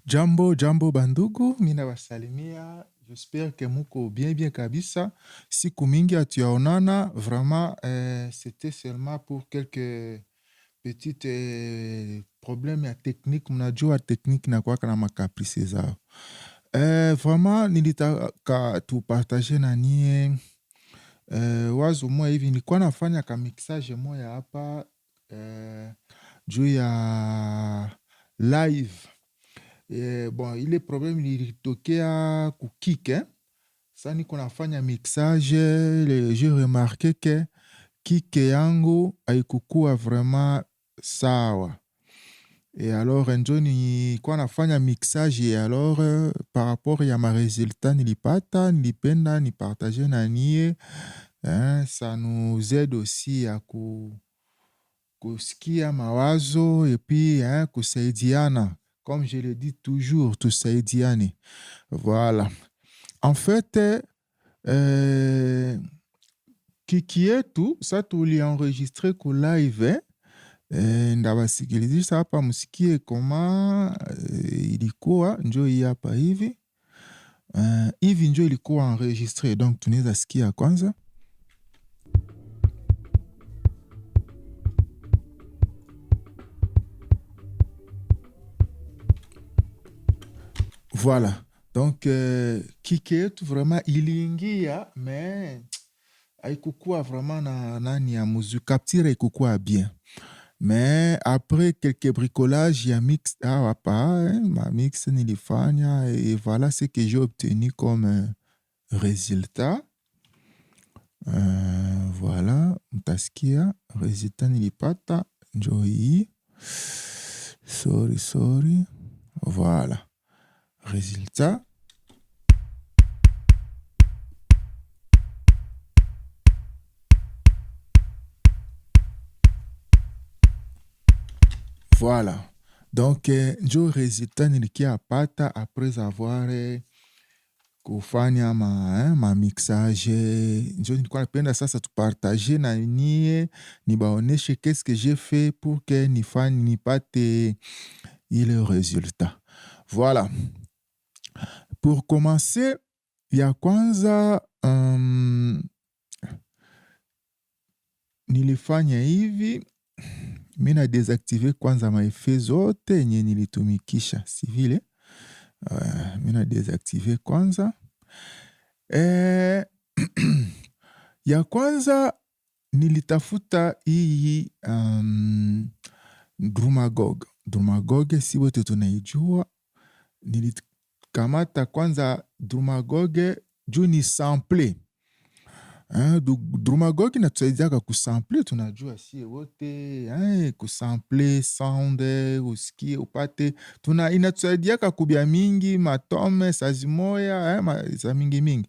Jambo, jambo bandugu, mina wasalimia. J'espère que muko bien kabisa. Siku mingi hatuyaonana, vraiment, c'était seulement pour quelques petites problèmes ya technique. Mnajua technique na kwa kana makaprisi zao. Vraiment, nilitaka tupartage na nie wazo moja hivi. Nilikuwa nafanya ka mixage moja hapa juu ya live. Bon, ile problème ilitokea kukike. Sasa niko nafanya mixage, j'ai remarqué que kike yangu haikukuwa vraiment sawa. Et alors njo nilikuwa nafanya mixage et alors par rapport ya ma résultat nilipata, nilipenda nipartage na nie. Ça nous aide aussi à kusikia mawazo et puis kusaidiana. Comme je le dis toujours, tusaidiane. Voilà. En fait, kiki yetu, sa tulienregistre ku live, ndawasikilizisha hapa msikie koma ilikuwa, njo hii hapa hivi. Hivi njo ilikuwa enregistré, donc tunaweza sikia kwanza. Voilà. Donc, kiki yetu vraiment iliingia, mais haikukuwa vraiment na nani ya muzu capture haikukuwa bien. Mais après quelques bricolages, il y a mix ma mix nilifanya et voilà ce que j'ai obtenu comme résultat. Voilà, mtasikia résultat nilipata njo hii. Sorry. Voilà. Résultat. Voilà. Donc, njo résultat nilikia pata après avoir kufanya ma mixage. Njo nilikuwa napenda sasa tupartage na nie, nibaoneshe qu'est-ce que j'ai fait pour que nipate ile résultat. Voilà. Pour commencer, ya kwanza nilifanya hivi. Mina désactiver kwanza maeffet zote yenye nilitumikisha, si vile. Mina désactiver kwanza. Ya kwanza nilitafuta hii Drumagog. Drumagog si wote tunaijua. Nilikamata kwanza Drumagog juu ni sample. Drumagog inatusaidiaka kusample, tunajua sie wote, kusample sound, usikie, upate. Inatusaidiaka kubia mingi, matome, sazimoya, za mingi.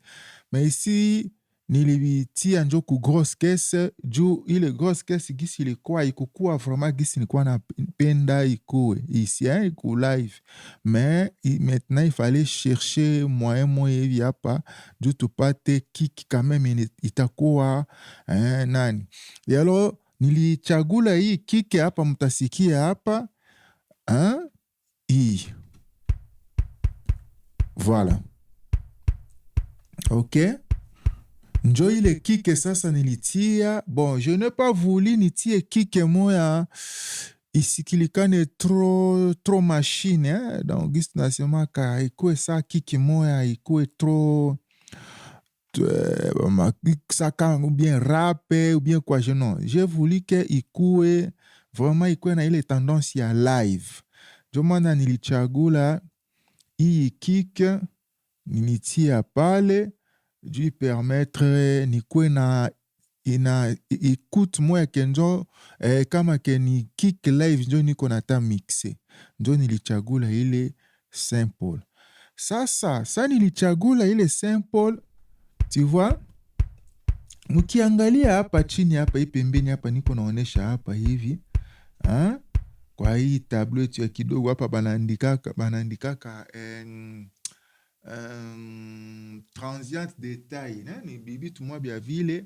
Mais ici, nilibitia njo ku grosse caisse, juu ile grosse caisse gisi ilikuwa, ikukua vraiment gisi ilikuwa na penda ikuwe. Ici, ku live. Mais maintenant, il fallait chercher moyen hivi hapa, juu tupate kiki quand même itakuwa nani. Et alors, nilichagula hii kiki hapa, mtasikia hapa. Hii. Voilà. Ok. Njo ile kike sasa nilitia. Bon, je n'ai pas voulu nitie kike moya isikilikane trop machine. Donc, gisi nasema ka ikue sa kike moya ikue trop saka ou bien rap ou bien quoi, non. J'ai voulu que ikue vraiment ikue na ile tendance ya live. Jo mana nilichagula hii kike nilitia pale juu permettre nikue na écoute moya kenjo kama ke ni kick live njo niko nata mixe. Njo nilichagula ile simple. Sasa nilichagula ile simple, tu vois? Mukiangalia hapa chini hapa hii pembeni hapa niko naonesha hapa hivi. Kwa hii tablet ya kidogo hapa banaandikaka transient détail, ni bibi tumwa bia vile,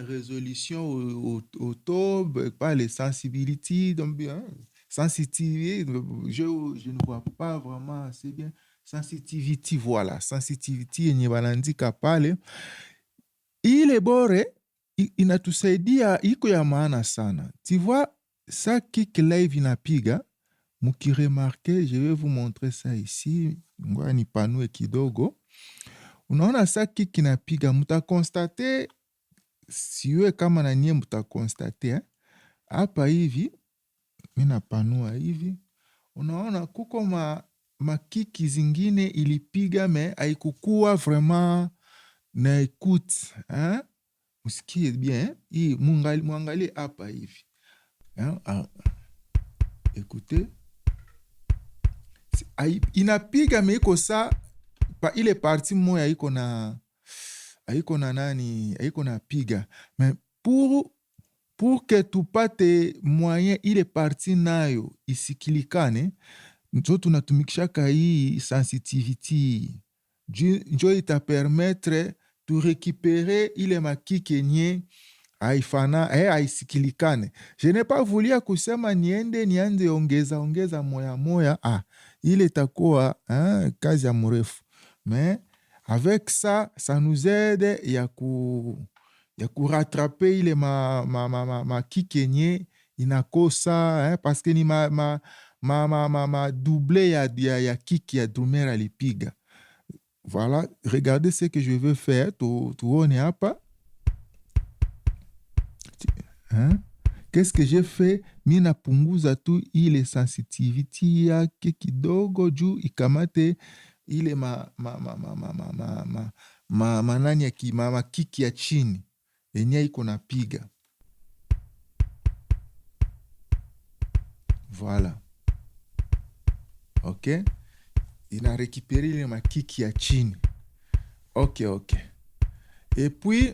résolution au top, pas les sensibilités, donc sensitivité, je ne vois pas vraiment assez bien. Sensitivity, voilà. Sensitivity yenye wanaandika pale. Ile bore inatusaidia, iko ya maana sana. Tu vois, ça kick live inapiga, mukiremarke, je vais vous montrer ça ici. Ngoja nipanue kidogo. Unaona ça kick inapiga, mutakonstate, siwe kama na nyie mutakonstate, hapa hivi, mina panua hivi, unaona kuko makiki zingine ilipiga me haikukua vraiment na écoute, hein? Usikie bien, hii muangalie hapa hivi. Hein? Écoutez. Inapiga me iko sa pa ile parti moya iko na nani, iko na piga. Mais pour que tupate moyen ile parti nayo isikilikane, njo tunatumikishaka hii sensitivity. Njo ita permettre tu récupérer ile makiki yenye haisikilikane. Je n'ai pas voulu kusema nianze ongeza moya. Ile itakuwa kazi ya mrefu. Mais avec ça, ça nous aide ya rattraper ile makiki yenye inakosa, parce que ni double ya kiki ya drummer alipiga. Voilà, regardez ce que je veux faire. Tuone hapa. Hein? Qu'est-ce que j'ai fait? Mina punguza tu ile sensitivity yake kidogo juu ikamate ile manani ya kiki ya chini yenye iko napiga. Voilà. Ok? Ina récupérer ile makiki ya chini. Ok. Et puis,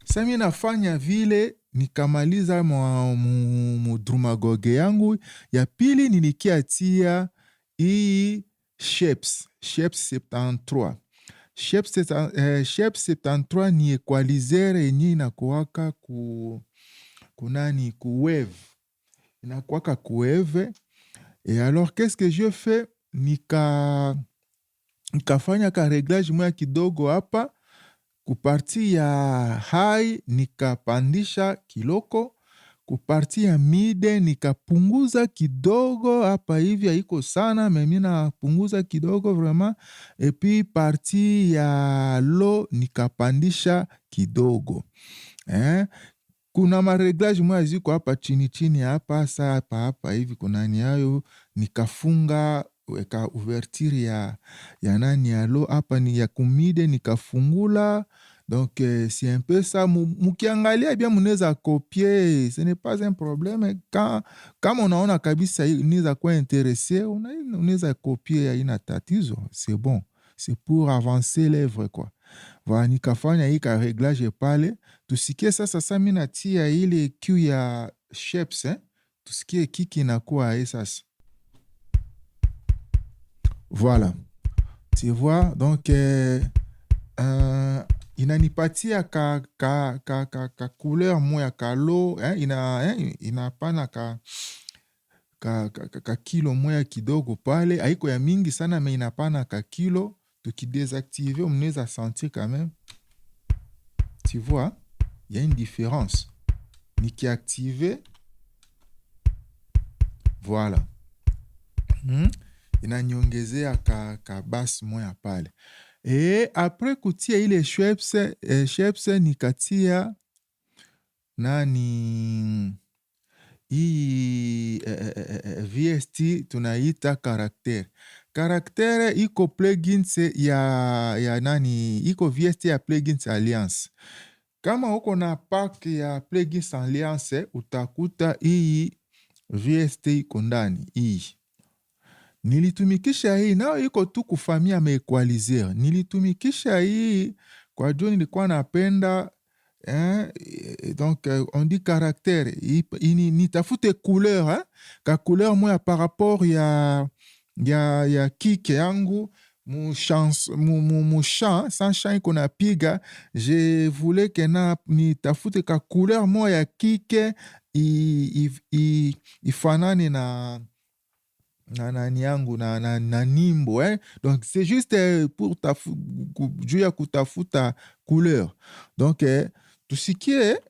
sa mi nafanya vile, nikamaliza mudrumagoge yangu, ya pili nilikiatia hii Shapes 73. Shapes 73 ni equalizer yenye inakuwaka wave. Inakuwaka wave. Et alors, qu'est-ce que je fais? Nikafanya ka reglage moya kidogo hapa, kuparti ya high nikapandisha kiloko, kuparti ya mid nikapunguza kidogo hapa hivi, haiko sana, mimi napunguza kidogo vraiment, et puis parti ya low nikapandisha kidogo. Kuna mareglage moya ziko hapa chini hapa, sa hapa hivi kuna niayo nikafunga weka ouverture ya nani ya low, hapa ni ya kumide nikafungula. Donc c'est un peu ça. Mukiangalia bien munaweza copier, ce n'est pas un problème. Kama unaona kabisa unaweza kuwa intéressé, unaweza copier, haina tatizo, c'est bon. C'est pour avancer l'œuvre quoi. Voilà, nikafanya hii ka reglage pale. Tusikie sasa mimi natia ile Q ya Shapes, tusikie kiki inakuwa sasa. Voilà. Tu vois, donc inanipatia ka couleur moya ka low, inapana ka kilo moya kidogo pale, haiko ya mingi sana, mais inapana ka kilo. Tukidésactiver, on les a sentir quand même. Tu vois, il y a une différence. Niki activé, voilà. Inanyongezea ka bass moya pale. Et après kutia ile Shapes nikatia nani hii VST tunaita Caractère iko plugins ya nani, iko VST ya plugins Alliance. Kama uko na pack ya plugins Alliance, utakuta hii VST iko ndani hii. Nilitumikisha hii, nao iko tu kufamia meequalizer. Nilitumikisha hii kwa juu nilikuwa napenda, donc on dit caractère. Nitafute couleur, ka couleur moya par rapport ya kick yangu, Muchant sans chant iko napiga, je voulais que nitafute ka couleur moya ya kike ifanane na nani yangu na nimbo hein? Donc c'est juste pour juu ya kutafuta couleur. Donc tout ce qui est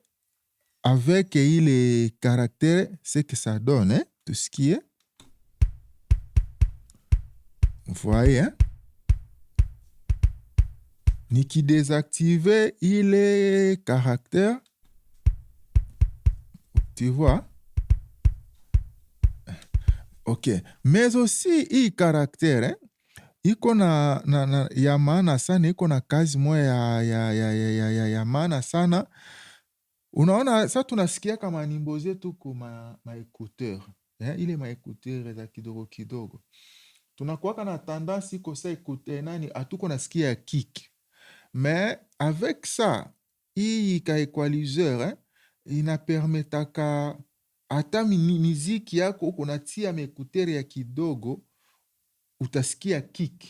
avec les caractères, c'est que ça donne hein? Tout ce qui est, vous voyez hein? Nikidésactiver les caractères, tu vois. Ok, mais aussi hii caractère hein? Iko ya maana sana, iko na kazi moja ya maana sana. Unaona sasa tunasikia kama nyimbo zetu kwa maekuteur ile maekuteur za kidogo kidogo, tunakuwaka na tendance iko sa écouter nani hatuko nasikia kick, mais avec ça hii ka equaliseur inapermetaka hata miziki yako uko natia maekuteur ya kidogo utasikia kick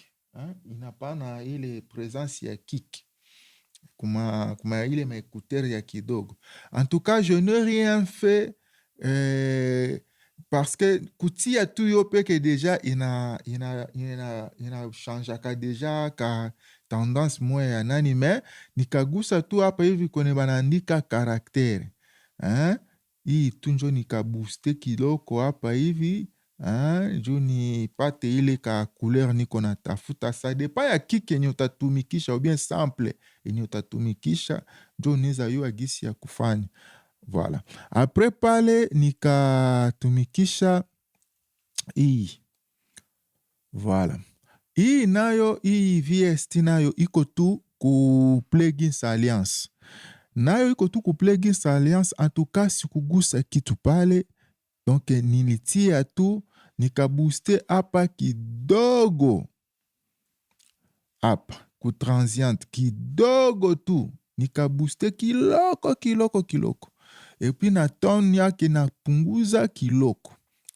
inapana ile presence ya kick kuma ile maekuteur ya kidogo. En tout cas, je n'ai rien fait parce que kutia tu yo peke deja ina changeaka deja ka tendance moya ya nani, mais nikagusa tu hapa hivi kwenye banaandika karaktere hii tu njo nikabooste kiloko hapa hivi juu nipate ile ka couleur niko natafuta. Sa depa ya kike yenye utatumikisha ou bien sample yenye utatumikisha njo unaweza yua gisi ya kufanya. Voilà. Après pale nikatumikisha hii. Voilà. Hii nayo, hii VST nayo iko tu ku plugins alliance. Nayo iko tu ku plugins alliance, en tout cas sikugusa kitu pale. Donc nilitia tu nikabooste hapa kidogo. Hapa ku transient kidogo tu nikabooste kiloko. Et puis na tone yake napunguza kiloko.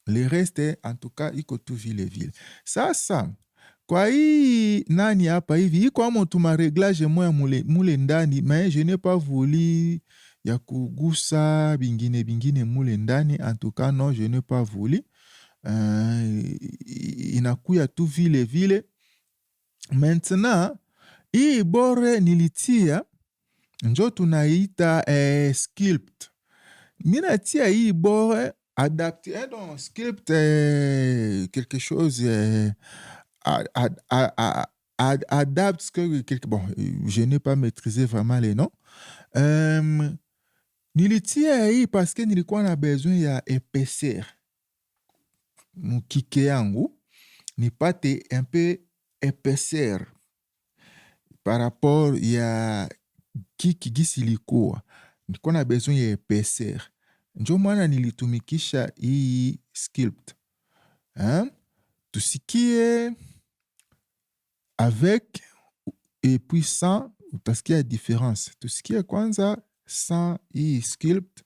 Le reste en tout cas iko tu vile. Sasa kwa hii nani hapa hivi iko amo tuma reglage moya mule ndani, mais je n'ai pas voulu ya kugusa bingine mule ndani. En tout cas non, je n'ai pas voulu. Inakuya tu vile. Maintenant hii bore nilitia njo tunaita sculpt. Mina tia hii bore adapté donc sculpt quelque chose adapte quelque bon, je n'ai pas maîtrisé vraiment les noms. Nilitia hii parce que nilikuwa na besoin ya épaisseur mukike yangu nipate un peu épaisseur par rapport ya kiki gisi ilikuwa nilikuwa na besoin ya épaisseur, njo maana nilitumikisha hii sculpt tusikie avec et puis sans utasikia différence. Tusikie kwanza sans hii sculpt,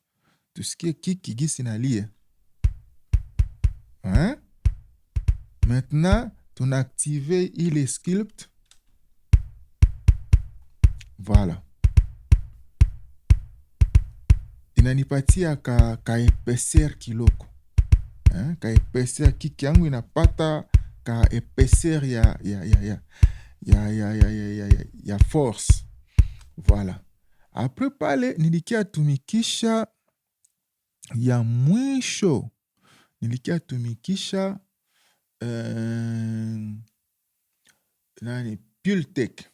tusikie kiki gisi nalia maintenant tunaactive ile sculpt. Voilà, inanipatia ka épaisseur kiloko ka épaisseur, kiki yangu inapata ka épaisseur ya force. Voilà. Après pale nilikia tumikisha ya mwisho, nilikia tumikisha nani Pultec.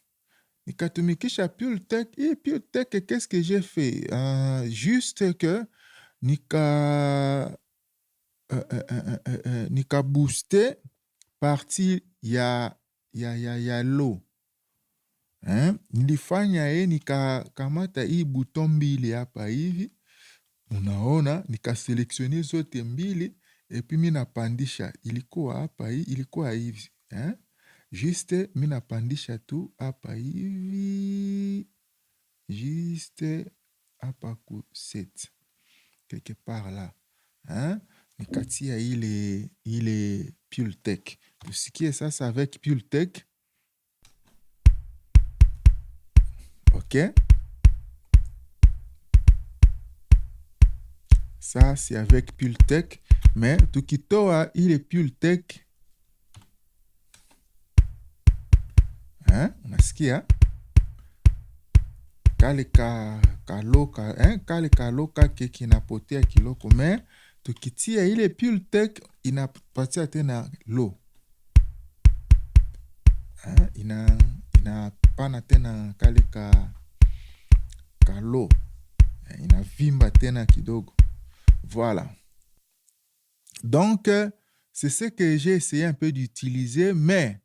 Nikatumikisha Pultec. Et Pultec, qu'est-ce que j'ai fait? Juste que nika booster partie ya low. Nilifanya nikakamata hii bouton mbili hapa hivi. Unaona, nikaselektione zote mbili. Et puis mina pandisha. Ilikuwa hapa hivi, ilikuwa hivi. Juste mina pandisha tu hapa hivi. Juste hapa ku 7. Quelque part là. Nikatia ile Pultec. Tusikie sasa avec Pultec. Ok. Ça, c'est avec Pultec. Mais tukitoa ile Pultec, unasikia kale kaloka kale kaloka ke kinapotea kiloko, me tukitia ile Pultec inapatia tena lo, inapana tena kale kalo, inavimba tena kidogo. Voilà. Donc, c'est ce que j'ai essayé un peu d'utiliser, mais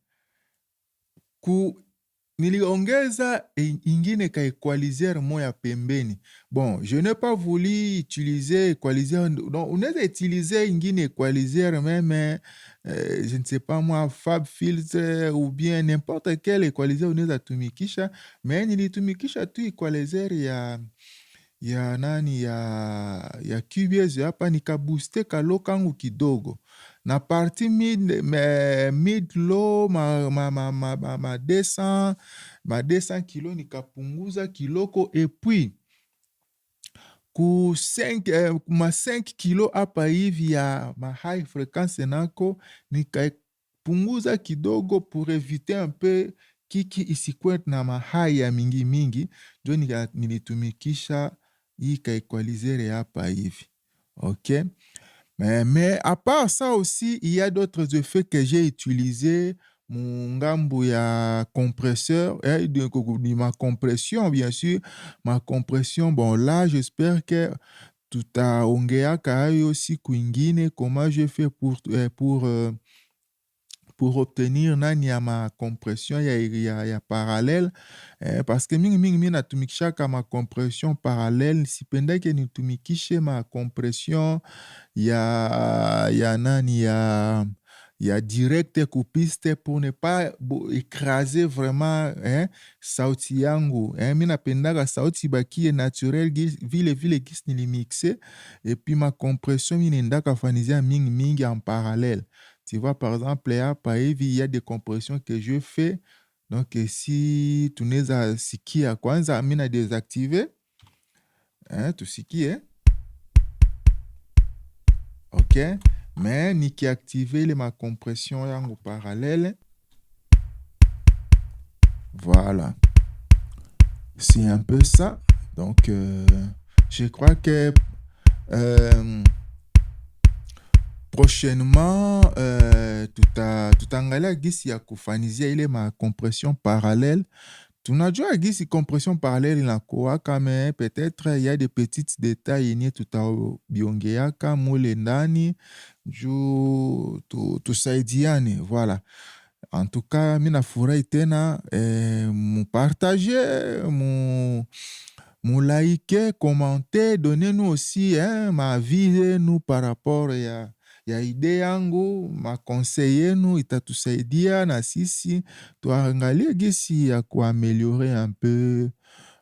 niliongeza ingine ka equalizer moya pembeni. Bon, je n'ai pas voulu utiliser equalizer. Donc, unaweza utiliser ingine equalizer même, je ne sais pas moi, FabFilter ou bien n'importe quel equalizer unaweza tumikisha, mais nilitumikisha tu equalizer ya nani ya Cubase hapa, nikabooste kalo kangu kidogo na parti mid low ma 200 kilo nikapunguza kiloko, et puis ku 5 kilo hapa hivi ya ma high frequency nako nikapunguza kidogo pour éviter un peu kiki isikwe na ma high ya mingi, ndio nilitumikisha hii ka equalizer hapa hivi. Ok. Mais à part ça aussi, il y a d'autres effets que j'ai utilisés. Mon ngambo ya compresseur, ma compression, bien sûr. Ma compression, bon là, j'espère que tutaongeaka hayo siku ingine comment je fais pour obtenir nani ya ma compression ya parallèle, parce que mingi natumikishaka ma compression parallèle, sipendake nitumikishe ma compression ya nani ya direct kupiste pour ne pas écraser vraiment sauti yangu. Mi napendaka sauti bakie naturel vile gisi nilimixe, et puis ma compression nendaka fanizia mingi en parallèle. Tu vois, par exemple, hapa hivi, il y a des compressions que je fais. Donc, si tunaweza sikia kwanza, mina désactiver. Tusikie. Ok. Mais nikiactiver ma compression yangu parallèle. Voilà. C'est un peu ça. Donc, je crois que prochainement, tutaangalia gisi ya kufanizia ile ma compression parallèle. Tunajua gisi compression parallèle inakuwaka, mais peut-être il y a des petits détails yenye tutabiongeaka mule ndani juu tusaidiane. Voilà. En tout cas, mi nafurahi tena mupartage, like, commenter, donnez-nous aussi ma vie nous par rapport ya idée yangu, makonseil yenu itatusaidia na sisi tuangalie gisi ya kuaméliorer un peu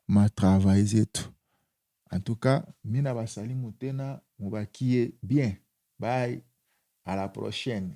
ma travail zetu. En tout cas, mina basalimu tena, mubakie bien. Bye, à la prochaine.